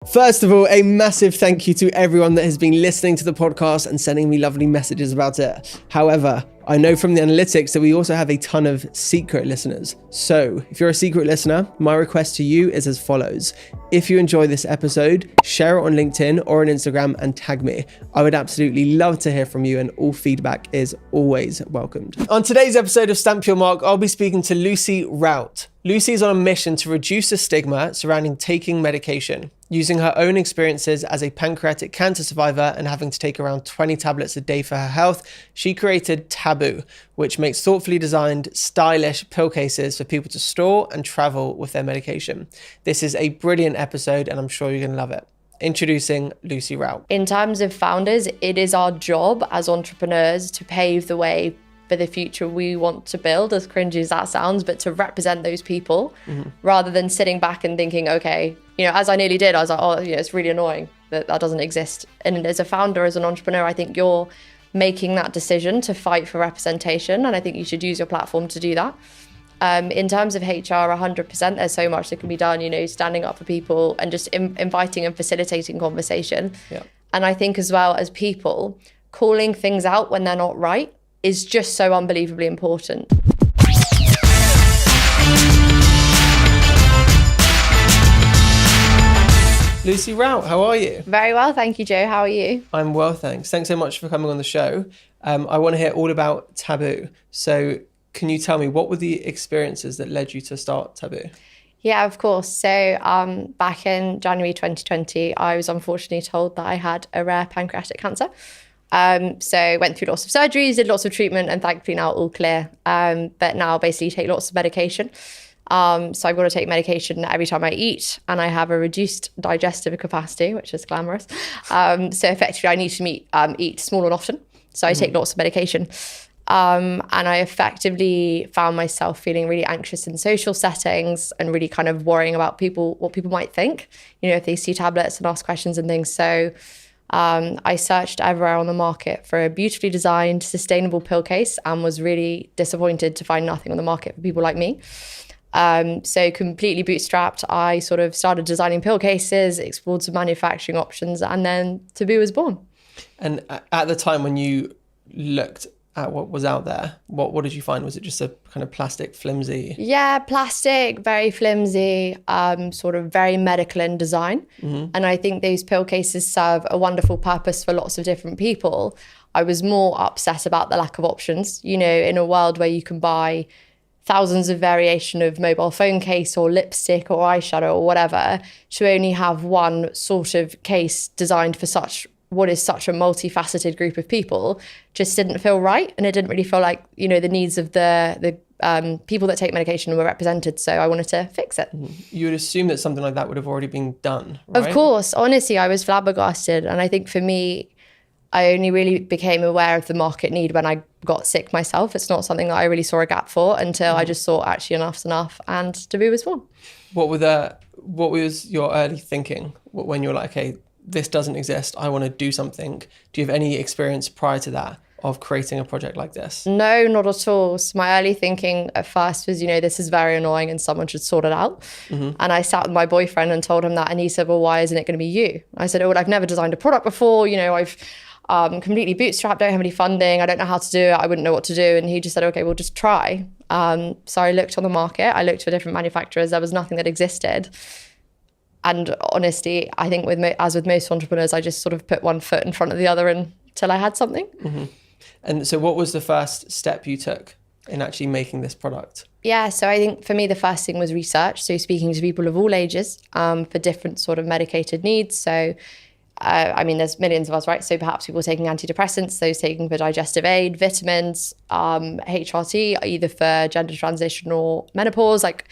First of all, a massive thank you to everyone that has been listening to the podcast and sending me lovely messages about it. However, I know from the analytics that we also have a ton of secret listeners. So if you're a secret listener, my request to you is as follows. If you enjoy this episode, share it on LinkedIn or on Instagram and tag me. I would absolutely love to hear from you, and all feedback is always welcomed. On today's episode of Stamp Your Mark, I'll be speaking to Lucy Rout. Lucy is on a mission to reduce the stigma surrounding taking medication. Using her own experiences as a pancreatic cancer survivor and having to take around 20 tablets a day for her health, she created Tabuu, which makes thoughtfully designed, stylish pill cases for people to store and travel with their medication. This is a brilliant episode and I'm sure you're going to love it. Introducing Lucy Rout. In terms of founders, it is our job as entrepreneurs to pave the way for the future we want to build, as cringy as that sounds, but to represent those people rather than sitting back and thinking, okay, as I nearly did, I was like, oh, it's really annoying that doesn't exist. And as a founder, as an entrepreneur, I think you're making that decision to fight for representation. And I think you should use your platform to do that. In terms of HR, 100%, there's so much that can be done, standing up for people and just inviting and facilitating conversation. Yeah. And I think as well as people, calling things out when they're not right is just so unbelievably important. Lucy Rout, how are you? Very well, thank you, Joe. How are you? I'm well, thanks. Thanks so much for coming on the show. I want to hear all about Tabuu. So can you tell me, what were the experiences that led you to start Tabuu? Yeah, of course. So back in January 2020, I was unfortunately told that I had a rare pancreatic cancer. So went through lots of surgeries, did lots of treatment, and thankfully now all clear. But now basically take lots of medication. So I've got to take medication every time I eat, and I have a reduced digestive capacity, which is glamorous. So effectively I need to eat small and often. So I take lots of medication. And I effectively found myself feeling really anxious in social settings and really kind of worrying about what people might think, if they see tablets and ask questions and things. So I searched everywhere on the market for a beautifully designed, sustainable pill case and was really disappointed to find nothing on the market for people like me. So completely bootstrapped, I sort of started designing pill cases, explored some manufacturing options, and then Tabuu was born. And at the time when you looked at what was out there, what did you find? Was it just a kind of plastic, flimsy? Yeah, plastic, very flimsy, sort of very medical in design. And I think those pill cases serve a wonderful purpose for lots of different people. I was more upset about the lack of options, in a world where you can buy thousands of variation of mobile phone case or lipstick or eyeshadow or whatever, to only have one sort of case designed for what is such a multifaceted group of people just didn't feel right. And it didn't really feel like, the needs of the people that take medication were represented. So I wanted to fix it. You would assume that something like that would have already been done, right? Of course. Honestly, I was flabbergasted. And I think for me, I only really became aware of the market need when I got sick myself. It's not something that I really saw a gap for until I just thought, actually, enough's enough. And Tabuu was born. What was your early thinking when you were like, okay, this doesn't exist, I want to do something? Do you have any experience prior to that of creating a project like this? No, not at all. So my early thinking at first was, this is very annoying and someone should sort it out. And I sat with my boyfriend and told him that, and he said, well, why isn't it going to be you? I said, oh, well, I've never designed a product before. I've completely bootstrapped, don't have any funding, I don't know how to do it, I wouldn't know what to do. And he just said, okay, well, just try. So I looked on the market, I looked for different manufacturers, there was nothing that existed. And honestly, I think as with most entrepreneurs, I just sort of put one foot in front of the other until I had something. And so what was the first step you took in actually making this product? Yeah, so I think for me, the first thing was research. So speaking to people of all ages for different sort of medicated needs. So, there's millions of us, right? So perhaps people taking antidepressants, those taking for digestive aid, vitamins, HRT, either for gender transition or menopause, spoke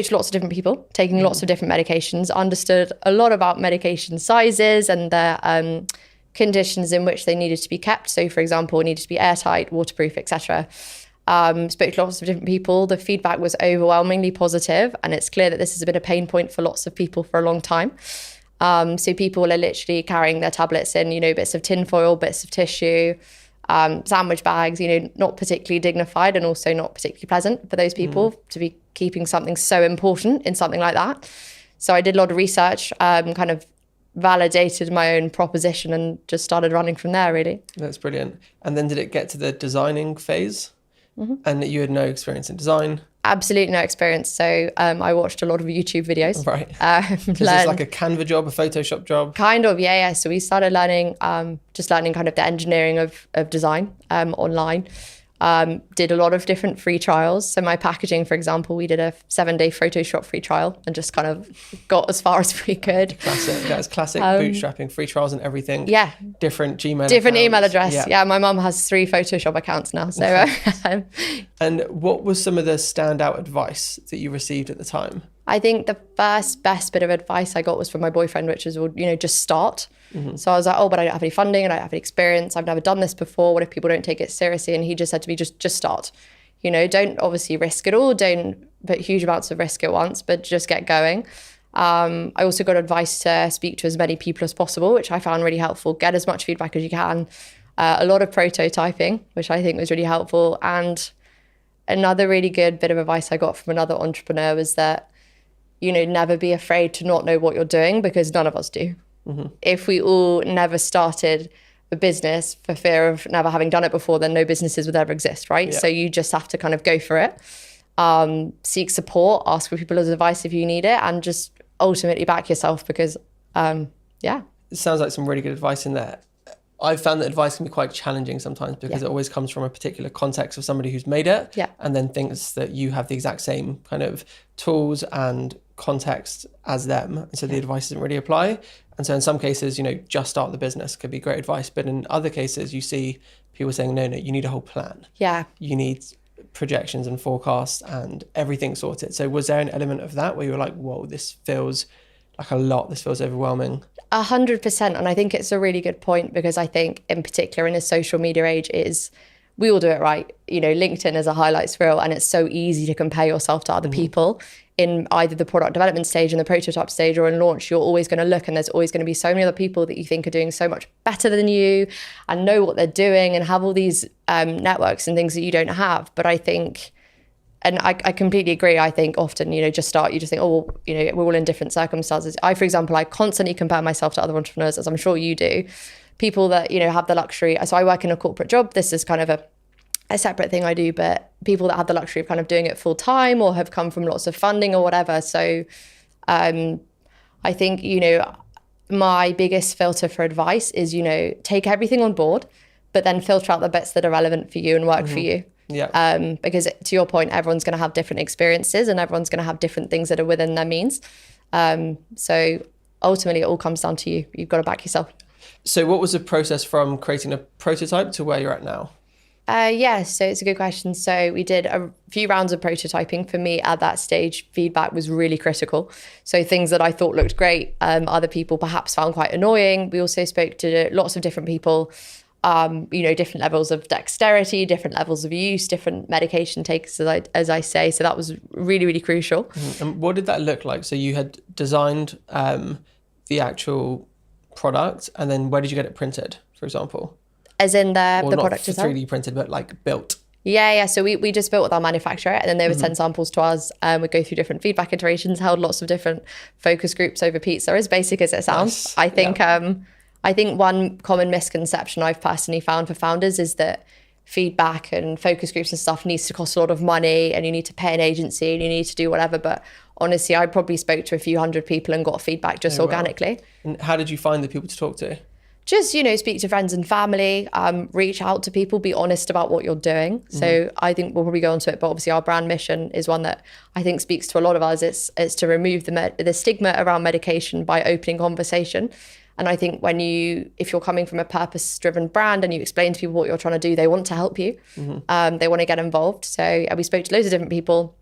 to lots of different people, taking lots of different medications, understood a lot about medication sizes and the conditions in which they needed to be kept. So, for example, it needed to be airtight, waterproof, etc. Spoke to lots of different people. The feedback was overwhelmingly positive, and it's clear that this has been a pain point for lots of people for a long time. So people are literally carrying their tablets in, bits of tinfoil, bits of tissue, sandwich bags, not particularly dignified and also not particularly pleasant for those people to be keeping something so important in something like that. So I did a lot of research, kind of validated my own proposition and just started running from there, really. That's brilliant. And then did it get to the designing phase? And you had no experience in design? Absolutely no experience. So I watched a lot of YouTube videos. Right. Is this like a Canva job, a Photoshop job? Kind of, yeah. So we started learning, just learning kind of the engineering of design online. Did a lot of different free trials. So my packaging, for example, we did a 7-day Photoshop free trial and just kind of got as far as we could. Classic. That's classic bootstrapping, free trials and everything. Yeah. Different Gmail Different accounts. email address. Yeah, my mum has 3 Photoshop accounts now. So. And what was some of the standout advice that you received at the time? I think the first best bit of advice I got was from my boyfriend, which was, just start. So I was like, but I don't have any funding, I don't have any experience. I've never done this before. What if people don't take it seriously? And he just said to me, just start. Don't obviously risk it all. Don't put huge amounts of risk at once, but just get going. I also got advice to speak to as many people as possible, which I found really helpful. Get as much feedback as you can. A lot of prototyping, which I think was really helpful. And another really good bit of advice I got from another entrepreneur was that, never be afraid to not know what you're doing, because none of us do. If we all never started a business for fear of never having done it before, then no businesses would ever exist, right? Yeah. So you just have to kind of go for it, seek support, ask for people's advice if you need it, and just ultimately back yourself because, It sounds like some really good advice in there. I've found that advice can be quite challenging sometimes because it always comes from a particular context of somebody who's made it and then thinks that you have the exact same kind of tools and context as them. And so the advice doesn't really apply. And so in some cases, just start the business could be great advice. But in other cases, you see people saying, no, you need a whole plan. Yeah. You need projections and forecasts and everything sorted. So was there an element of that where you were like, whoa, this feels like a lot, this feels overwhelming? 100%. And I think it's a really good point because I think in particular in a social media age we all do it right. LinkedIn is a highlights reel and it's so easy to compare yourself to other people in either the product development stage, in the prototype stage or in launch. You're always going to look and there's always going to be so many other people that you think are doing so much better than you and know what they're doing and have all these networks and things that you don't have. But I think, and I completely agree. I think often, just start, you just think, we're all in different circumstances. For example, I constantly compare myself to other entrepreneurs, as I'm sure you do. People that, have the luxury. So I work in a corporate job. This is kind of a separate thing I do, but people that have the luxury of kind of doing it full time or have come from lots of funding or whatever. So I think, my biggest filter for advice is, take everything on board, but then filter out the bits that are relevant for you and work for you. Yeah. Because to your point, everyone's going to have different experiences and everyone's going to have different things that are within their means. So ultimately, it all comes down to you. You've got to back yourself. So what was the process from creating a prototype to where you're at now? So it's a good question. So we did a few rounds of prototyping. For me at that stage, feedback was really critical. So things that I thought looked great, other people perhaps found quite annoying. We also spoke to lots of different people, different levels of dexterity, different levels of use, different medication takes, as I say. So that was really, really crucial. And what did that look like? So you had designed the actual product, and then where did you get it printed, for example? As in the product itself? itself? 3D printed, but like built. Yeah. So we just built with our manufacturer and then they would send samples to us. We'd go through different feedback iterations, held lots of different focus groups over pizza, as basic as it sounds. Nice. I think one common misconception I've personally found for founders is that feedback and focus groups and stuff needs to cost a lot of money and you need to pay an agency and you need to do whatever. But honestly, I probably spoke to a few hundred people and got feedback just organically. Wow. And how did you find the people to talk to? Just, speak to friends and family, reach out to people, be honest about what you're doing. So I think we'll probably go into it, but obviously our brand mission is one that I think speaks to a lot of us. It's to remove the stigma around medication by opening conversation. And I think if you're coming from a purpose-driven brand and you explain to people what you're trying to do, they want to help you. They want to get involved. So we spoke to loads of different people,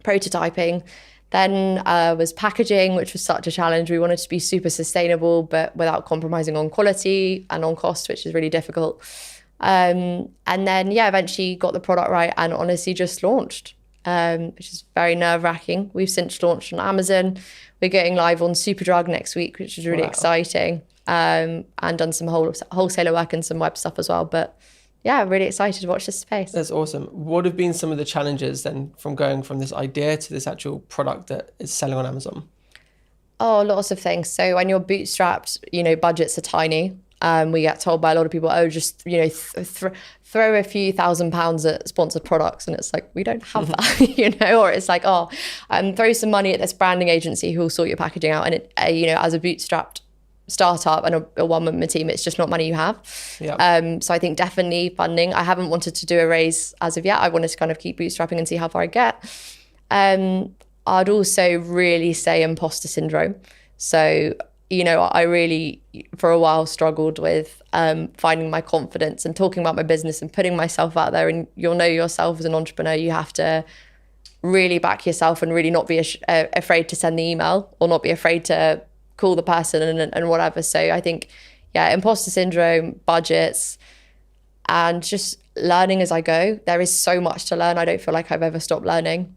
prototyping. Then was packaging, which was such a challenge. We wanted to be super sustainable, but without compromising on quality and on cost, which is really difficult. And then, eventually got the product right and honestly just launched, which is very nerve-wracking. We've since launched on Amazon. We're getting live on Superdrug next week, which is really exciting, and done some wholesaler work and some web stuff as well. But yeah, I'm really excited to watch this space. That's awesome. What have been some of the challenges then from going from this idea to this actual product that is selling on Amazon? Oh, lots of things. So when you're bootstrapped, budgets are tiny. We get told by a lot of people, oh, just, throw a few £1,000s at sponsored products. And it's like, we don't have that, or it's like, throw some money at this branding agency who will sort your packaging out. And it, as a bootstrapped startup and a one-woman team, it's just not money you have. Yeah. So I think definitely funding. I haven't wanted to do a raise as of yet. I wanted to kind of keep bootstrapping and see how far I get. I'd also really say imposter syndrome. So, I really, for a while, struggled with finding my confidence and talking about my business and putting myself out there. And you'll know yourself as an entrepreneur, you have to really back yourself and really not be afraid to send the email or not be afraid to call the person and whatever. So I think, imposter syndrome, budgets, and just learning as I go. There is so much to learn. I don't feel like I've ever stopped learning.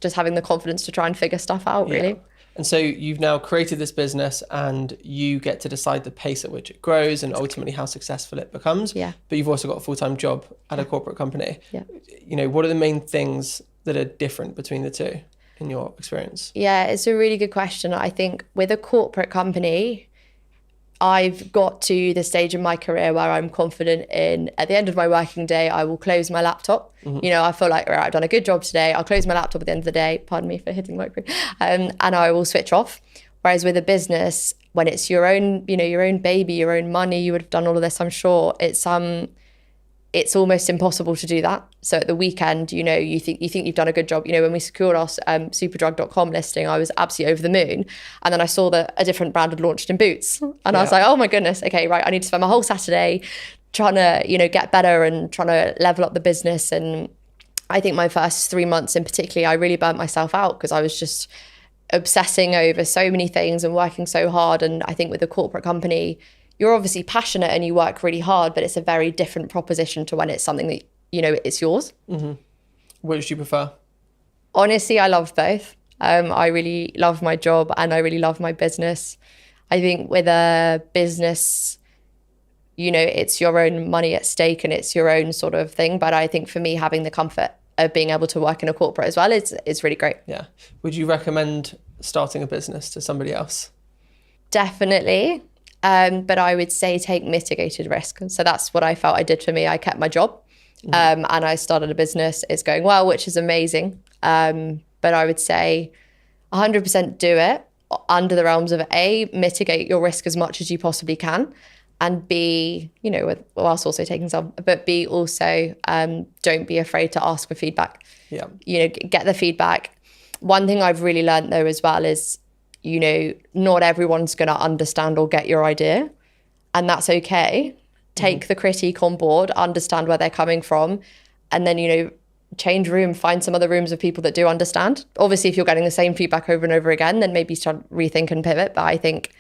Just having the confidence to try and figure stuff out, really. Yeah. And so you've now created this business and you get to decide the pace at which it grows and ultimately how successful it becomes. Yeah. But you've also got a full-time job at a corporate company. Yeah. What are the main things that are different between the two in your experience? Yeah, it's a really good question. I think with a corporate company, I've got to the stage in my career where I'm confident in, at the end of my working day, I will close my laptop. I feel like, right, I've done a good job today. I'll close my laptop at the end of the day. Pardon me for hitting the microphone. And I will switch off. Whereas with a business, when it's your own, your own baby, your own money, you would have done all of this, I'm sure. It's almost impossible to do that. So at the weekend, you think you've done a good job. When we secured our superdrug.com listing, I was absolutely over the moon. And then I saw that a different brand had launched in Boots. And I was like, oh my goodness, okay, right, I need to spend my whole Saturday trying to, get better and trying to level up the business. And I think my first 3 months in particular, I really burnt myself out because I was just obsessing over so many things and working so hard. And I think with a corporate company, you're obviously passionate and you work really hard, but it's a very different proposition to when it's something that, it's yours. Which do you prefer? Honestly, I love both. I really love my job and I really love my business. I think with a business, it's your own money at stake and it's your own sort of thing. But I think for me, having the comfort of being able to work in a corporate as well is really great. Yeah. Would you recommend starting a business to somebody else? Definitely. But I would say take mitigated risk. So that's what I felt I did for me. I kept my job and I started a business. It's going well, which is amazing. But I would say 100% do it under the realms of A, mitigate your risk as much as you possibly can. And B, whilst also taking some, but B also don't be afraid to ask for feedback. Yeah. Get the feedback. One thing I've really learned though as well is, not everyone's going to understand or get your idea. And that's okay. Take the critique on board, understand where they're coming from, and then, change room, find some other rooms of people that do understand. Obviously, if you're getting the same feedback over and over again, then maybe start rethink and pivot. But I think,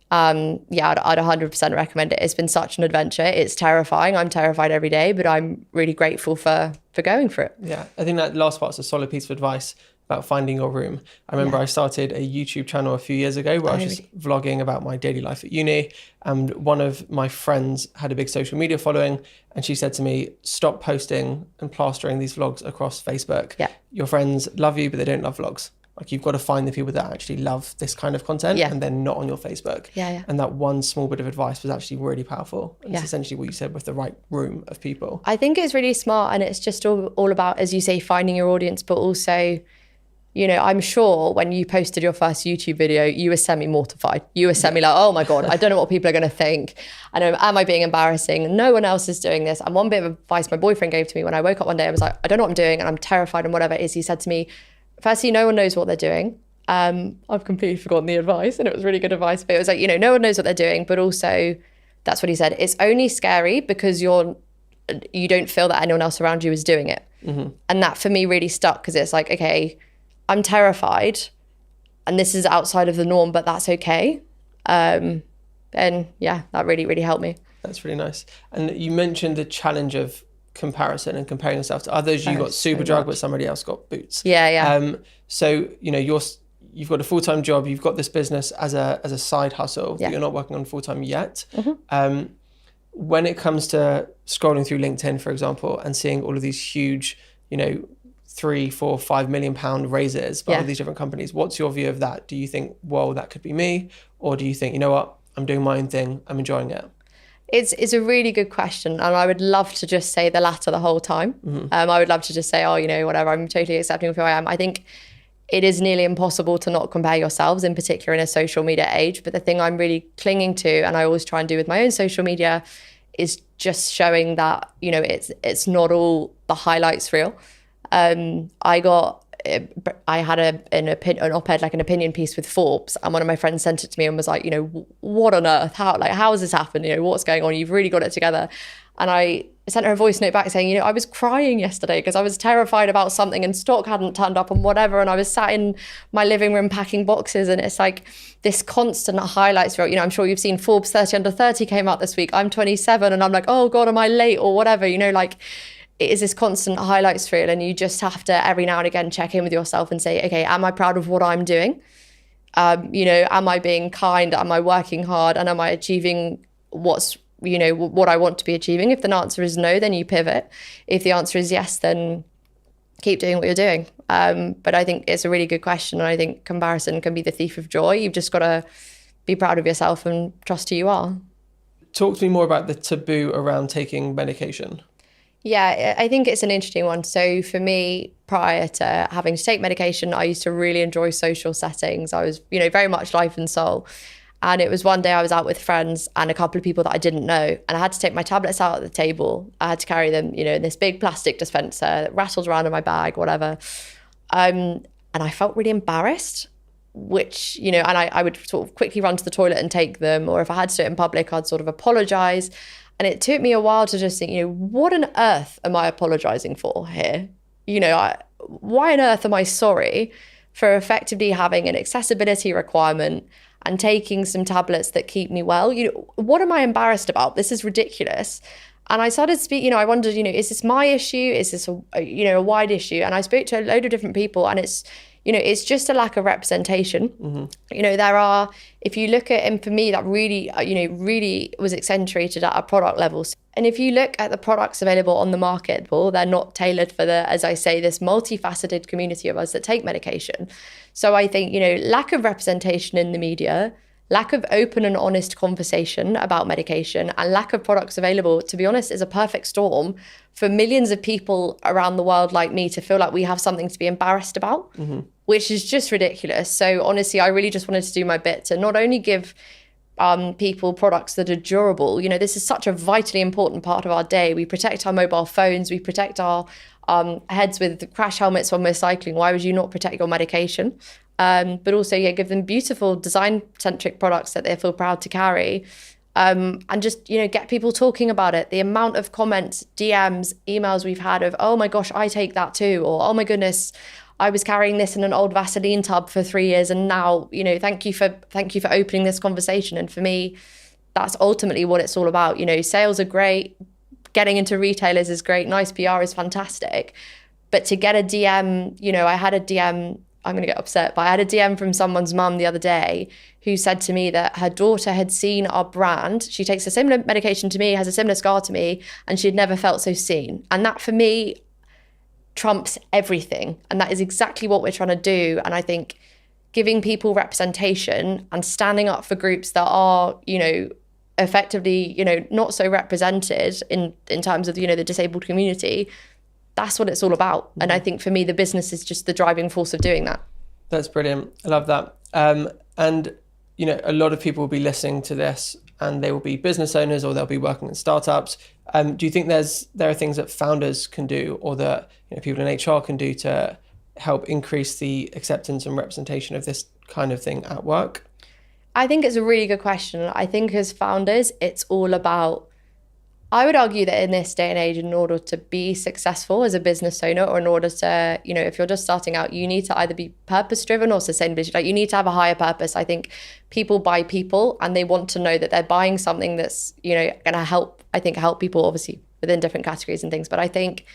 I'd 100% recommend it. It's been such an adventure. It's terrifying. I'm terrified every day, but I'm really grateful for going for it. Yeah, I think that last part's a solid piece of advice about finding your room. I remember I started a YouTube channel a few years ago where I was just vlogging about my daily life at uni. And one of my friends had a big social media following. And she said to me, stop posting and plastering these vlogs across Facebook. Yeah. Your friends love you, but they don't love vlogs. Like you've got to find the people that actually love this kind of content and they're not on your Facebook. Yeah. And that one small bit of advice was actually really powerful. And it's essentially what you said with the right room of people. I think it's really smart and it's just all about, as you say, finding your audience, but also, I'm sure when you posted your first YouTube video, you were semi-mortified. You were semi-like, oh my God, I don't know what people are going to think. I know, am I being embarrassing? No one else is doing this. And one bit of advice my boyfriend gave to me when I woke up one day, I was like, I don't know what I'm doing and I'm terrified and whatever it is. He said to me, firstly, no one knows what they're doing. I've completely forgotten the advice and it was really good advice, but it was like, no one knows what they're doing. But also, that's what he said. It's only scary because you don't feel that anyone else around you is doing it. And that for me really stuck because it's like, okay, I'm terrified and this is outside of the norm, but that's okay. And that really, really helped me. That's really nice. And you mentioned the challenge of comparison and comparing yourself to others. You got Superdrug, but somebody else got Boots. Yeah. So, you've got a full-time job, you've got this business as a side hustle that you're not working on full-time yet. When it comes to scrolling through LinkedIn, for example, and seeing all of these huge, £3, £4, £5 million raises by all these different companies. What's your view of that? Do you think, well, that could be me? Or do you think, you know what, I'm doing my own thing, I'm enjoying it? It's a really good question, and I would love to just say the latter the whole time. I would love to just say, oh, you know, whatever, I'm totally accepting of who I am. I think it is nearly impossible to not compare yourselves, in particular in a social media age. But the thing I'm really clinging to, and I always try and do with my own social media, is just showing that, you know, it's not all the highlights reel. I had an op-ed, like an opinion piece with Forbes, and one of my friends sent it to me and was like, you know, what on earth? How has this happened? You know, what's going on? You've really got it together. And I sent her a voice note back saying, you know, I was crying yesterday because I was terrified about something and stock hadn't turned up and whatever. And I was sat in my living room packing boxes, and it's like this constant highlights reel. You know, I'm sure you've seen Forbes 30 under 30 came out this week. I'm 27 and I'm like, oh God, am I late or whatever? You know, like, it is this constant highlights reel, and you just have to every now and again check in with yourself and say, okay, am I proud of what I'm doing? You know, am I being kind? Am I working hard? And am I achieving what I want to be achieving? If the answer is no, then you pivot. If the answer is yes, then keep doing what you're doing. But I think it's a really good question, and I think comparison can be the thief of joy. You've just got to be proud of yourself and trust who you are. Talk to me more about the taboo around taking medication. Yeah, I think it's an interesting one. So for me, prior to having to take medication, I used to really enjoy social settings. I was, you know, very much life and soul. And it was one day I was out with friends and a couple of people that I didn't know. And I had to take my tablets out at the table. I had to carry them, you know, in this big plastic dispenser that rattled around in my bag, whatever. And I felt really embarrassed, which, you know, and I would sort of quickly run to the toilet and take them. Or if I had to do it in public, I'd sort of apologize. And it took me a while to just think, you know, what on earth am I apologizing for here? You know, why on earth am I sorry for effectively having an accessibility requirement and taking some tablets that keep me well? You know, what am I embarrassed about? This is ridiculous. And I started to speak, you know, I wondered, you know, is this my issue? Is this a wide issue? And I spoke to a load of different people, and it's, you know, it's just a lack of representation. You know, there are, if you look at, and for me, that really, you know, really was accentuated at a product level. And if you look at the products available on the market, well, they're not tailored for the, as I say, this multifaceted community of us that take medication. So I think, you know, lack of representation in the media, lack of open and honest conversation about medication, and lack of products available, to be honest, is a perfect storm for millions of people around the world like me to feel like we have something to be embarrassed about, which is just ridiculous. So honestly, I really just wanted to do my bit to not only give people products that are durable. You know, this is such a vitally important part of our day. We protect our mobile phones, we protect our heads with crash helmets when we're cycling. Why would you not protect your medication? But also, yeah, give them beautiful design-centric products that they feel proud to carry. And just, you know, get people talking about it. The amount of comments, DMs, emails we've had of, oh my gosh, I take that too. Or, oh my goodness, I was carrying this in an old Vaseline tub for 3 years. And now, you know, thank you for opening this conversation. And for me, that's ultimately what it's all about. You know, sales are great. Getting into retailers is great. Nice PR is fantastic. But to get a DM, you know, I had a DM, I'm going to get upset, but I had a DM from someone's mum the other day who said to me that her daughter had seen our brand. She takes a similar medication to me, has a similar scar to me, and she'd never felt so seen. And that for me trumps everything. And that is exactly what we're trying to do. And I think giving people representation and standing up for groups that are, you know, effectively, you know, not so represented in terms of, you know, the disabled community, that's what it's all about. And I think for me, the business is just the driving force of doing that. That's brilliant. I love that. And, you know, a lot of people will be listening to this and they will be business owners or they'll be working in startups. Do you think there are things that founders can do or that, you know, people in HR can do to help increase the acceptance and representation of this kind of thing at work? I think it's a really good question. I think as founders, it's all about, I would argue that in this day and age, in order to be successful as a business owner, or in order to, you know, if you're just starting out, you need to either be purpose-driven or sustainability. Like, you need to have a higher purpose. I think people buy people and they want to know that they're buying something that's, you know, going to help people, obviously, within different categories and things. But I think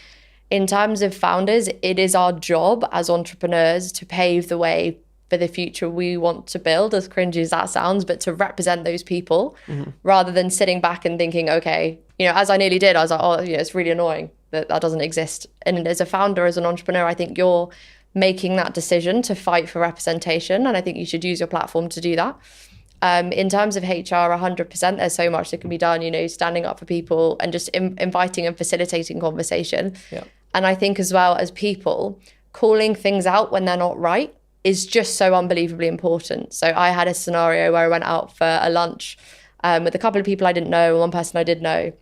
in terms of founders, it is our job as entrepreneurs to pave the way for the future we want to build, as cringy as that sounds, but to represent those people rather than sitting back and thinking, okay, you know, as I nearly did, I was like, oh, you know, it's really annoying. that doesn't exist. And as a founder, as an entrepreneur, I think you're making that decision to fight for representation. And I think you should use your platform to do that. In terms of HR, 100%, there's so much that can be done, standing up for people and just inviting and facilitating conversation. Yeah. And I think as well as people, calling things out when they're not right is just so unbelievably important. So I had a scenario where I went out for a lunch with a couple of people I didn't know, one person I did know.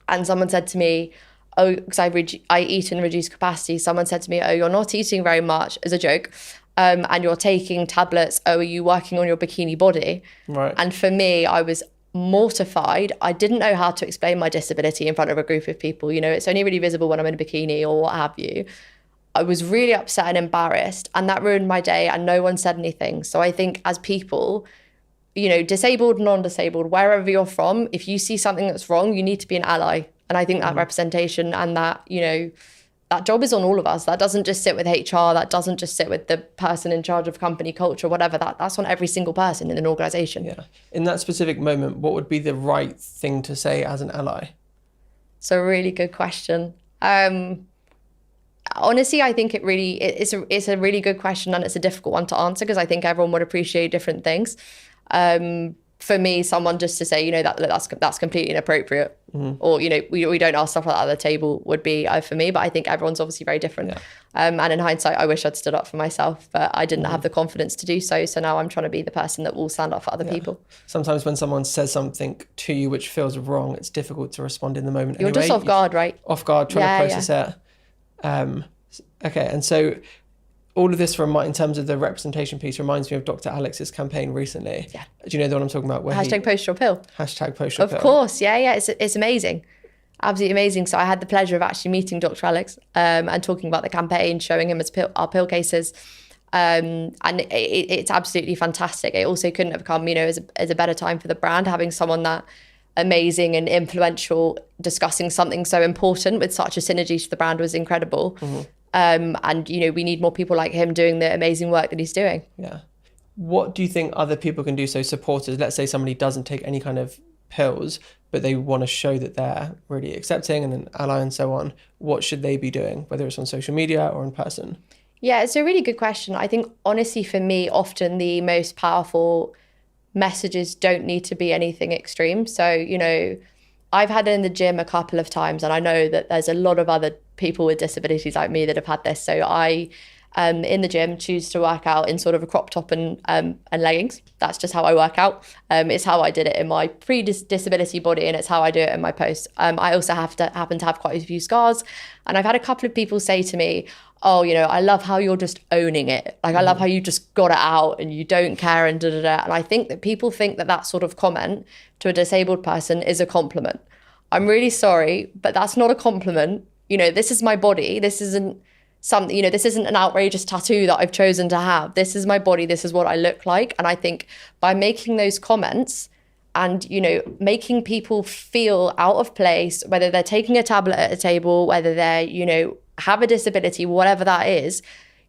And someone said to me, oh, because I eat in reduced capacity. Someone said to me, oh, you're not eating very much, as a joke. And you're taking tablets. Oh, are you working on your bikini body? Right. And for me, I was mortified. I didn't know how to explain my disability in front of a group of people. It's only really visible when I'm in a bikini or what have you. I was really upset and embarrassed, and that ruined my day, and no one said anything. So I think as people, disabled, non-disabled, wherever you're from, if you see something that's wrong, you need to be an ally. And I think that representation and that, that job is on all of us. That doesn't just sit with HR. That doesn't just sit with the person in charge of company culture, whatever. That's on every single person in an organization. Yeah. In that specific moment, what would be the right thing to say as an ally? It's a really good question. Honestly, I think it's a really good question, and it's a difficult one to answer because I think everyone would appreciate different things. For me, someone just to say, that's completely inappropriate, or we don't ask stuff like that at the table would be for me. But I think everyone's obviously very different. Yeah. And in hindsight, I wish I'd stood up for myself, but I didn't have the confidence to do so. So now I'm trying to be the person that will stand up for other people. Sometimes when someone says something to you which feels wrong, it's difficult to respond in the moment. You're just off guard, right? Off guard, trying to process it. Okay, and so all of this in terms of the representation piece reminds me of Dr. Alex's campaign recently. Yeah. Do you know the one I'm talking about? Hashtag post your pill. Hashtag post your pill. Of course, yeah. It's amazing. Absolutely amazing. So I had the pleasure of actually meeting Dr. Alex and talking about the campaign, showing him our pill cases. And it's absolutely fantastic. It also couldn't have come, as a better time for the brand, having someone that amazing and influential discussing something so important with such a synergy to the brand was incredible. And we need more people like him doing the amazing work that he's doing. Yeah. What do you think other people can do? So supporters, let's say somebody doesn't take any kind of pills, but they want to show that they're really accepting and an ally and so on. What should they be doing, whether it's on social media or in person? Yeah, it's a really good question. I think honestly, for me, often the most powerful messages don't need to be anything extreme. So, I've had it in the gym a couple of times, and I know that there's a lot of other people with disabilities like me that have had this. So I, in the gym, choose to work out in sort of a crop top and leggings. That's just how I work out. It's how I did it in my pre-disability body, and it's how I do it in my post. I also happen to have quite a few scars, and I've had a couple of people say to me, oh, I love how you're just owning it. Like, I love how you just got it out and you don't care and da-da-da. And I think that people think that sort of comment to a disabled person is a compliment. I'm really sorry, but that's not a compliment. This is my body. This isn't something, this isn't an outrageous tattoo that I've chosen to have. This is my body. This is what I look like. And I think by making those comments and, making people feel out of place, whether they're taking a tablet at a table, whether they're, have a disability, whatever that is,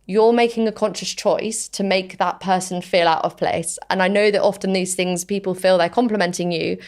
you're making a conscious choice to make that person feel out of place. And I know that often these things, people feel they're complimenting you,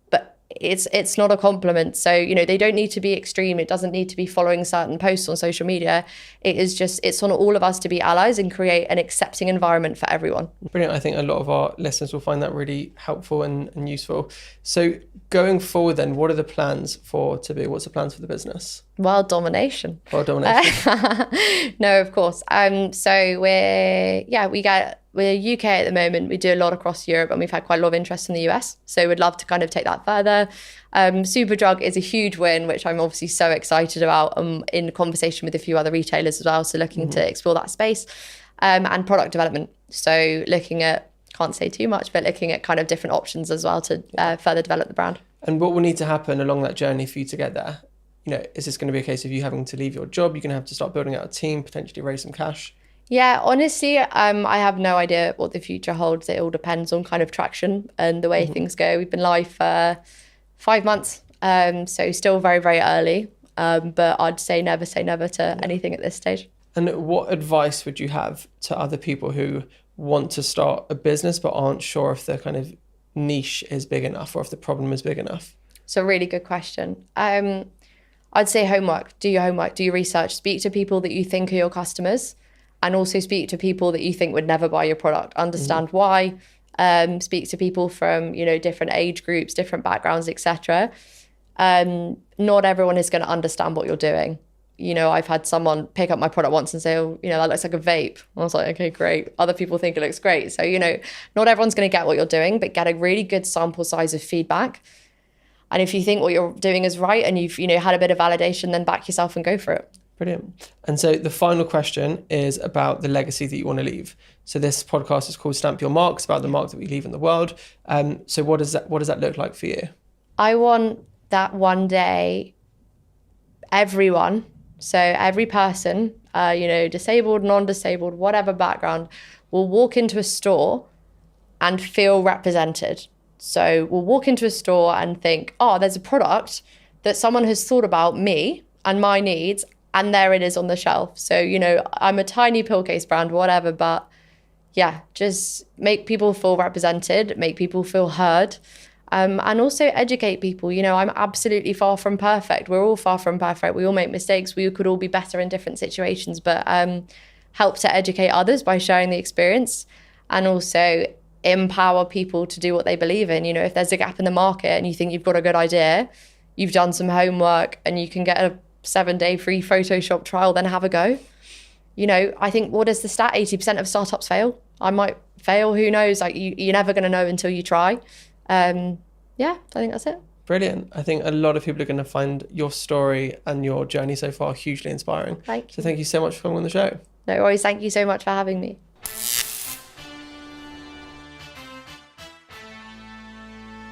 but it's not a compliment. So, they don't need to be extreme. It doesn't need to be following certain posts on social media. It's on all of us to be allies and create an accepting environment for everyone. Brilliant. I think a lot of our listeners will find that really helpful and useful. So going forward then, what are the plans for Tabuu? What's the plans for the business? World domination. World domination. No, of course. So we're UK at the moment. We do a lot across Europe, and we've had quite a lot of interest in the US. So we'd love to kind of take that further. Superdrug is a huge win, which I'm obviously so excited about. In conversation with a few other retailers as well. So looking to explore that space, and product development. So looking at, can't say too much, but looking at kind of different options as well to further develop the brand. And what will need to happen along that journey for you to get there? Is this going to be a case of you having to leave your job? You're going to have to start building out a team, potentially raise some cash? Yeah, honestly, I have no idea what the future holds. It all depends on kind of traction and the way things go. We've been live for 5 months, so still very, very early. But I'd say never to anything at this stage. And what advice would you have to other people who want to start a business but aren't sure if the kind of niche is big enough or if the problem is big enough? It's a really good question. I'd say homework. Do your homework, do your research, speak to people that you think are your customers, and also speak to people that you think would never buy your product. Understand why. Speak to people from, you know, different age groups, different backgrounds, etc. Not everyone is going to understand what you're doing. You know, I've had someone pick up my product once and say, oh, you know, that looks like a vape. I was like, okay, great. Other people think it looks great. So, you know, not everyone's going to get what you're doing, but get a really good sample size of feedback. And if you think what you're doing is right and you've, you know, had a bit of validation, then back yourself and go for it. Brilliant. And so the final question is about the legacy that you want to leave. So this podcast is called Stamp Your Mark. It's about the mark that we leave in the world. So what does that look like for you? I want that one day, everyone, so every person, you know, disabled, non-disabled, whatever background, will walk into a store and feel represented. So we'll walk into a store and think, oh, there's a product that someone has thought about me and my needs, and there it is on the shelf. So, you know, I'm a tiny pill case brand, whatever, but yeah, just make people feel represented, make people feel heard, and also educate people. You know, I'm absolutely far from perfect. We're all far from perfect. We all make mistakes. We could all be better in different situations, but help to educate others by sharing the experience, and also empower people to do what they believe in. You know, if there's a gap in the market and you think you've got a good idea, you've done some homework and you can get a 7-day free Photoshop trial, then have a go. You know, I think, what is the stat? 80% of startups fail. I might fail, who knows? Like, you're never going to know until you try. Yeah, I think that's it. Brilliant. I think a lot of people are going to find your story and your journey so far hugely inspiring. Thank you. So thank you so much for coming on the show. No worries. Thank you so much for having me.